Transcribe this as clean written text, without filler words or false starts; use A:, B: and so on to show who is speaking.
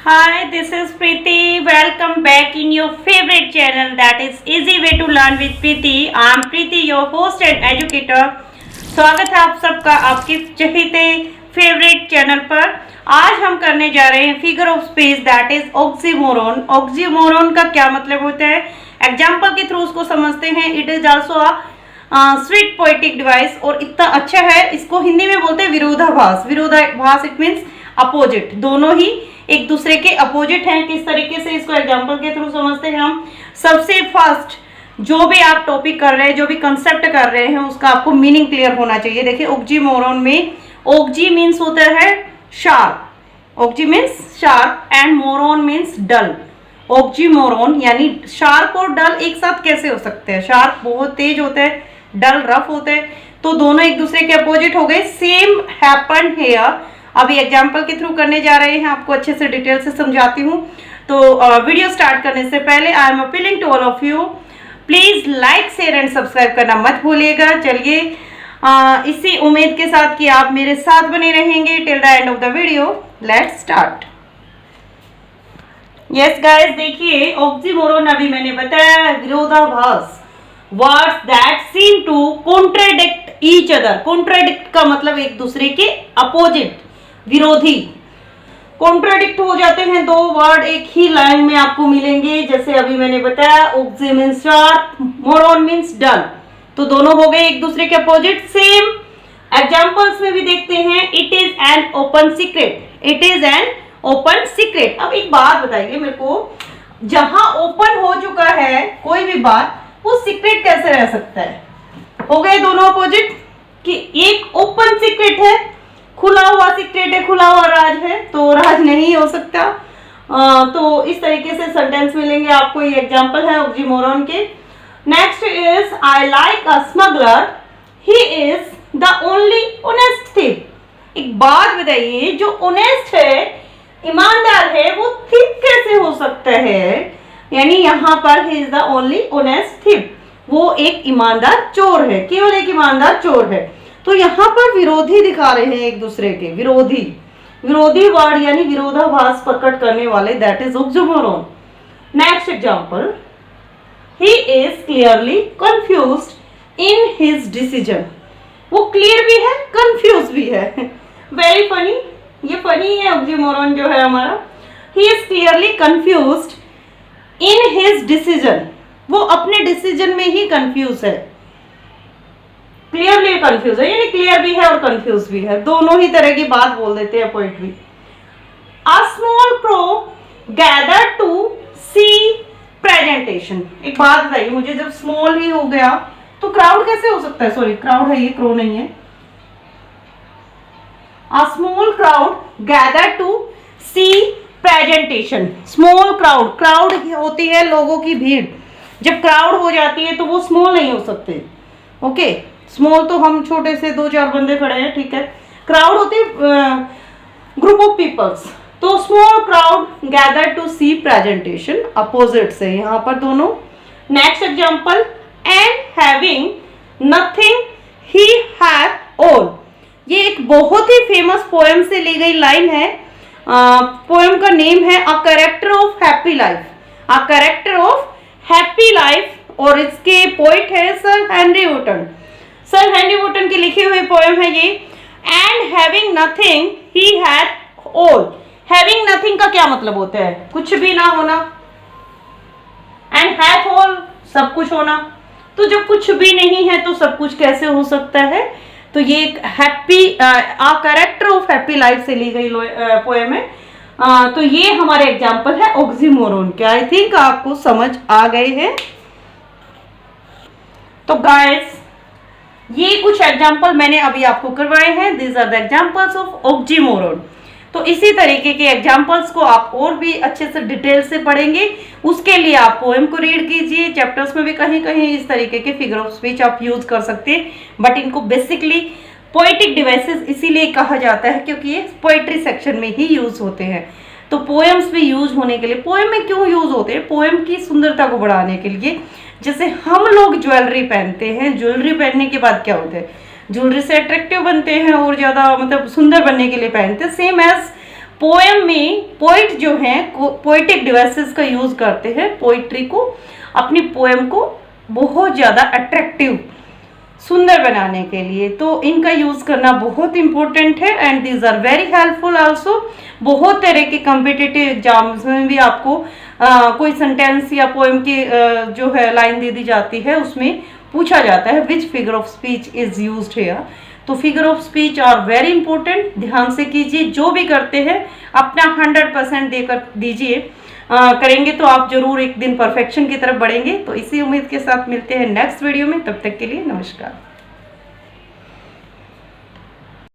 A: Hi, this is Preeti. Welcome back in your favorite channel that is Easy Way to Learn with Preeti. I am Preeti, your host and educator. स्वागत है आप सबका आपके चहेते favourite channel पर। आज हम करने जा रहे हैं figure of speech that is oxymoron. Oxymoron का क्या मतलब होता है, एग्जाम्पल के थ्रू उसको समझते हैं। It is also sweet poetic device और इतना अच्छा है, इसको हिंदी में बोलते हैं विरोधाभास। विरोधाभास इट मीन्स अपोजिट, दोनों ही एक दूसरे के अपोजिट हैं। किस तरीके से इसको एग्जाम्पल के थ्रू समझते हैं हम। सबसे फर्स्ट जो भी आप टॉपिक कर रहे हैं, जो भी कंसेप्ट कर रहे हैं, उसका आपको मीनिंग क्लियर होना चाहिए। देखिए ऑक्सीमोरन में ऑक्जी मीन्स होता है sharp, oxy means sharp and moron means dull. Oxymoron यानी शार्प और डल एक साथ कैसे हो सकते हैं। शार्प बहुत तेज होता है, डल रफ होता है, तो दोनों एक दूसरे के अपोजिट हो गए। Same happen here. अभी एग्जाम्पल के थ्रू करने जा रहे हैं, आपको अच्छे से डिटेल से समझाती हूँ। तो वीडियो स्टार्ट करने से पहले I am appealing to all of you, please like share and subscribe करना मत भूलिएगा। चलिए इसी उम्मीद के साथ कि आप मेरे साथ बने रहेंगे till the end of the video. Let's start. Yes guys, देखिए ऑक्सीमोरन अभी मैंने बताया विरोधाभास, words that seem to contradict each other. Contradict का मतलब एक दूसरे के अपोजिट, विरोधी। कॉन्ट्राडिक्ट हो जाते हैं दो वर्ड एक ही लाइन में आपको मिलेंगे। जैसे अभी मैंने बताया ऑक्सी मीन्स शार्प, मोरन मीन्स डल, तो दोनों हो गए एक दूसरे के अपोजिट। सेम एग्जांपल्स में भी देखते हैं। It is an open secret, it is an open secret. अब एक बात बताइए मेरे को, जहां ओपन हो चुका है कोई भी बात, वो सीक्रेट कैसे रह सकता है। हो गए दोनों अपोजिट कि एक ओपन सीक्रेट है, खुला हुआ सीक्रेट है, खुला हुआ राज है, तो राज नहीं हो सकता। तो इस तरीके से सेंटेंस मिलेंगे आपको। ये एग्जांपल है ऑक्सीमोरन के। Next is I like a smuggler, he is the only honest thief. एक बात बताइए, जो ऑनेस्ट है, ईमानदार है, वो थिफ कैसे हो सकता है। यानी यहाँ पर he is the only honest thief, वो एक ईमानदार चोर है, केवल एक ईमानदार चोर है। तो यहाँ पर विरोधी दिखा रहे हैं एक दूसरे के, विरोधी। विरोधी वर्ड यानी विरोधाभास प्रकट करने वाले, that is oxymoron. Next example, he is clearly confused in his decision. वो क्लियर भी है, कंफ्यूज भी है। वेरी फनी, ये फनी है ऑक्सीमोरन जो है हमारा। He is clearly confused in his decision, वो अपने डिसीजन में ही कंफ्यूज है। क्लियरली कंफ्यूज है यानी क्लियर भी है और कंफ्यूज भी है, दोनों ही तरह की बात बोल देते हैं poetry. A small crow gather to see presentation. एक बात बताइए मुझे, जब स्मॉल ही हो गया तो क्राउड कैसे हो सकता है। सॉरी, क्राउड है ये, क्रो नहीं है। A small crowd gather to see presentation. Small crowd, crowd होती है लोगों की भीड़। जब क्राउड हो जाती है तो वो स्मॉल नहीं हो सकते। ओके, स्मॉल तो हम छोटे से दो चार बंदे खड़े हैं, ठीक है। क्राउड होती है ग्रुप ऑफ पीपल्स। तो small crowd gather to see presentation, opposite से यहाँ पर दोनों। Next example, and having nothing he had all. ये एक बहुत ही फेमस पोएम से ली गई लाइन है। पोएम का नेम है a character of happy life, a character of happy life, और इसके पोइट है सर हेनरी वोटन। सर हेनरी वोटन की लिखी हुई पोएम है ये। And having nothing he had all. Having nothing का क्या मतलब होता है, कुछ भी ना होना। एंड हैथ ऑल, सब कुछ होना। तो जब कुछ भी नहीं है तो सब कुछ कैसे हो सकता है। तो ये एक happy a character of happy life से ली गई पोएम है। तो ये हमारे एग्जाम्पल है ऑक्सीमोरन के। आई थिंक आपको समझ आ गए हैं। तो गाइस, ये कुछ एग्जाम्पल मैंने अभी आपको करवाए हैं। These are the examples of oxymoron. तो इसी तरीके के एग्जाम्पल्स को आप और भी अच्छे से डिटेल से पढ़ेंगे। उसके लिए आप पोएम को रीड कीजिए। चैप्टर्स में भी कहीं कहीं इस तरीके के फिगर ऑफ स्पीच आप यूज कर सकते हैं, बट इनको बेसिकली पोएटिक डिवाइसेस इसीलिए कहा जाता है क्योंकि ये पोएट्री सेक्शन में ही यूज होते हैं। तो पोएम्स में यूज होने के लिए, पोएम में क्यों यूज होते हैं, पोएम की सुंदरता को बढ़ाने के लिए। जैसे हम लोग ज्वेलरी पहनते हैं, ज्वेलरी पहनने के बाद क्या होता है, ज्वेलरी से अट्रैक्टिव बनते हैं और ज्यादा मतलब सुंदर बनने के लिए पहनते हैं। सेम एज पोएम में पोइट जो हैं पोइटिक डिवाइसेस का यूज करते हैं पोइट्री को अपनी पोएम को बहुत ज़्यादा अट्रैक्टिव सुंदर बनाने के लिए, तो इनका यूज करना बहुत इंपॉर्टेंट है and these are very helpful also. बहुत तरह के कॉम्पिटिटिव एग्जाम्स में भी आपको कोई सेंटेंस या पोएम की जो है लाइन दे दी जाती है, उसमें पूछा जाता है which figure of speech is used here. तो figure of speech are very important, ध्यान से कीजिए, जो भी करते हैं अपना 100% देकर दीजिए। करेंगे तो आप जरूर एक दिन परफेक्शन की तरफ बढ़ेंगे। तो इसी उम्मीद के साथ मिलते हैं नेक्स्ट वीडियो में, तब तक के लिए नमस्कार।